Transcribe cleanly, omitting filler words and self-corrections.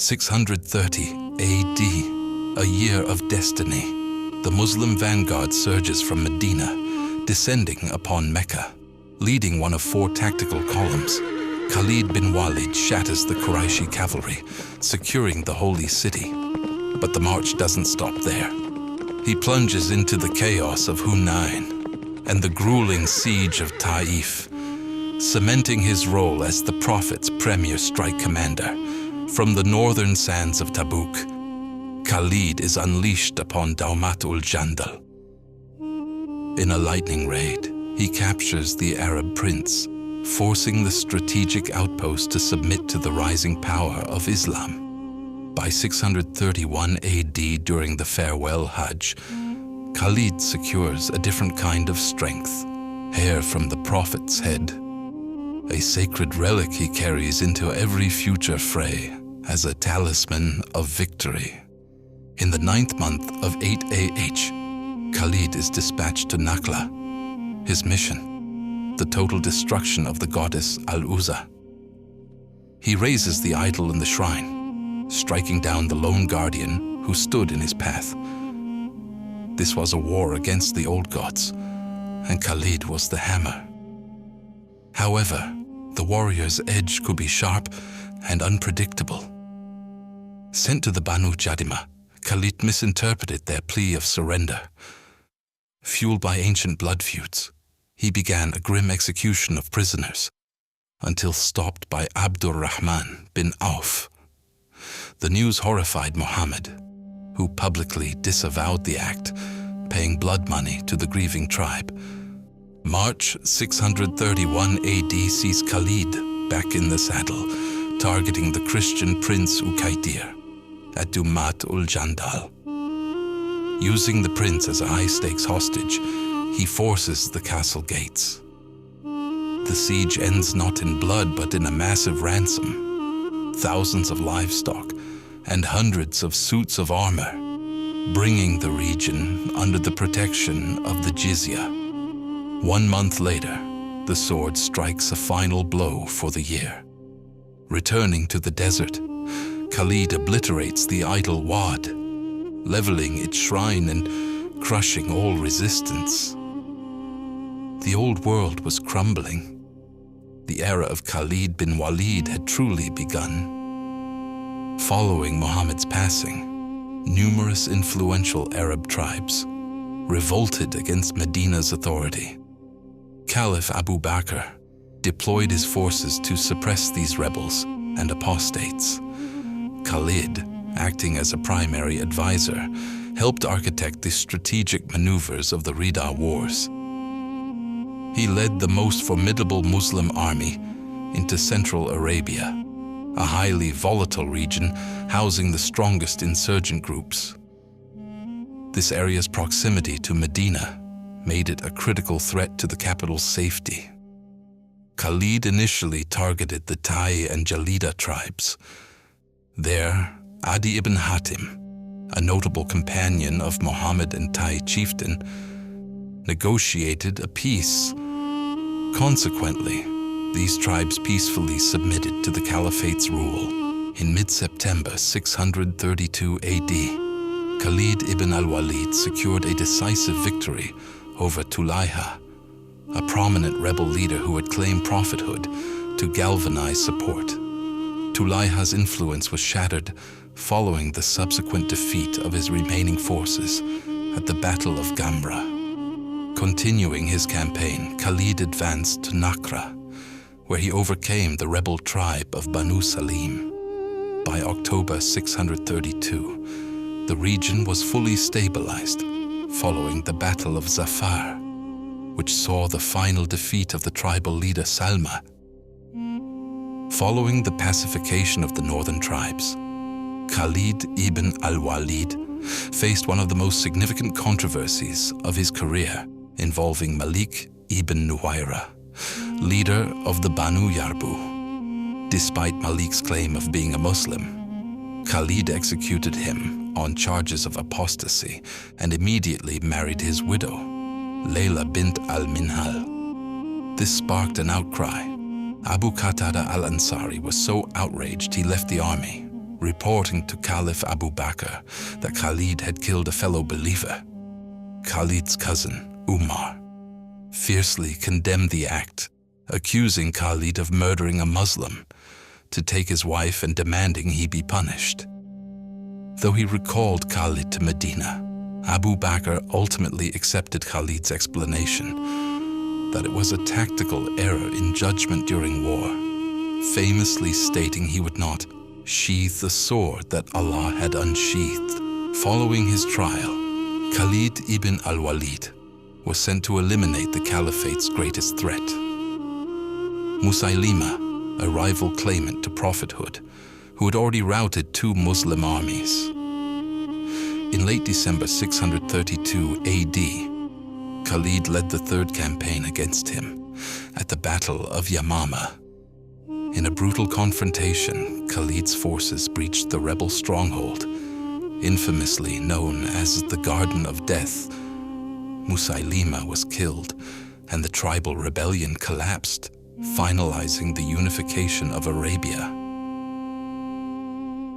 630 AD, a year of destiny. The Muslim vanguard surges from Medina, descending upon Mecca. Leading one of 4 tactical columns, Khalid bin Walid shatters the Qurayshi cavalry, securing the holy city. But the march doesn't stop there. He plunges into the chaos of Hunain and the grueling siege of Taif, cementing his role as the Prophet's premier strike commander. From the northern sands of Tabuk, Khalid is unleashed upon Daumat ul-Jandal. In a lightning raid, he captures the Arab prince, forcing the strategic outpost to submit to the rising power of Islam. By 631 AD, during the farewell Hajj, Khalid secures a different kind of strength, hair from the Prophet's head, a sacred relic he carries into every future fray as a talisman of victory. In the 9th month of 8 AH, Khalid is dispatched to Nakhla. His mission, the total destruction of the goddess Al-Uzza. He raises the idol in the shrine, striking down the lone guardian who stood in his path. This was a war against the old gods, and Khalid was the hammer. However, the warrior's edge could be sharp and unpredictable. Sent to the Banu Jadima, Khalid misinterpreted their plea of surrender. Fueled by ancient blood feuds, he began a grim execution of prisoners, until stopped by Abdurrahman bin Auf. The news horrified Muhammad, who publicly disavowed the act, paying blood money to the grieving tribe. March 631 AD sees Khalid back in the saddle, targeting the Christian prince Ukaidir at Daumat ul-Jandal. Using the prince as a high-stakes hostage, he forces the castle gates. The siege ends not in blood but in a massive ransom, thousands of livestock, and hundreds of suits of armor, bringing the region under the protection of the jizya. 1 month later, the sword strikes a final blow for the year. Returning to the desert, Khalid obliterates the idol Wad, leveling its shrine and crushing all resistance. The old world was crumbling. The era of Khalid bin Walid had truly begun. Following Muhammad's passing, numerous influential Arab tribes revolted against Medina's authority. Caliph Abu Bakr deployed his forces to suppress these rebels and apostates. Khalid, acting as a primary advisor, helped architect the strategic maneuvers of the Rida Wars. He led the most formidable Muslim army into Central Arabia, a highly volatile region housing the strongest insurgent groups. This area's proximity to Medina made it a critical threat to the capital's safety. Khalid initially targeted the Tai and Jalida tribes. There, Adi ibn Hatim, a notable companion of Muhammad and Tai chieftain, negotiated a peace. Consequently, these tribes peacefully submitted to the Caliphate's rule. In mid-September 632 AD, Khalid ibn al-Walid secured a decisive victory over Tulayha, a prominent rebel leader who had claimed prophethood, to galvanize support. Tulayha's influence was shattered following the subsequent defeat of his remaining forces at the Battle of Gamra. Continuing his campaign, Khalid advanced to Nakra, where he overcame the rebel tribe of Banu Salim. By October 632, the region was fully stabilized, following the Battle of Zafar, which saw the final defeat of the tribal leader Salma. Following the pacification of the northern tribes, Khalid ibn al-Walid faced one of the most significant controversies of his career, involving Malik ibn Nuwayra, leader of the Banu Yarbu. Despite Malik's claim of being a Muslim, Khalid executed him on charges of apostasy and immediately married his widow, Layla bint al-Minhal. This sparked an outcry. Abu Qatada al-Ansari was so outraged he left the army, reporting to Caliph Abu Bakr that Khalid had killed a fellow believer. Khalid's cousin, Umar, fiercely condemned the act, accusing Khalid of murdering a Muslim to take his wife and demanding he be punished. Though he recalled Khalid to Medina, Abu Bakr ultimately accepted Khalid's explanation that it was a tactical error in judgment during war, famously stating he would not sheathe the sword that Allah had unsheathed. Following his trial, Khalid ibn al-Walid was sent to eliminate the caliphate's greatest threat. Musaylima, a rival claimant to prophethood, who had already routed 2 Muslim armies. In late December 632 AD, Khalid led the 3rd campaign against him at the Battle of Yamama. In a brutal confrontation, Khalid's forces breached the rebel stronghold, infamously known as the Garden of Death. Musaylima was killed, and the tribal rebellion collapsed, finalizing the unification of Arabia.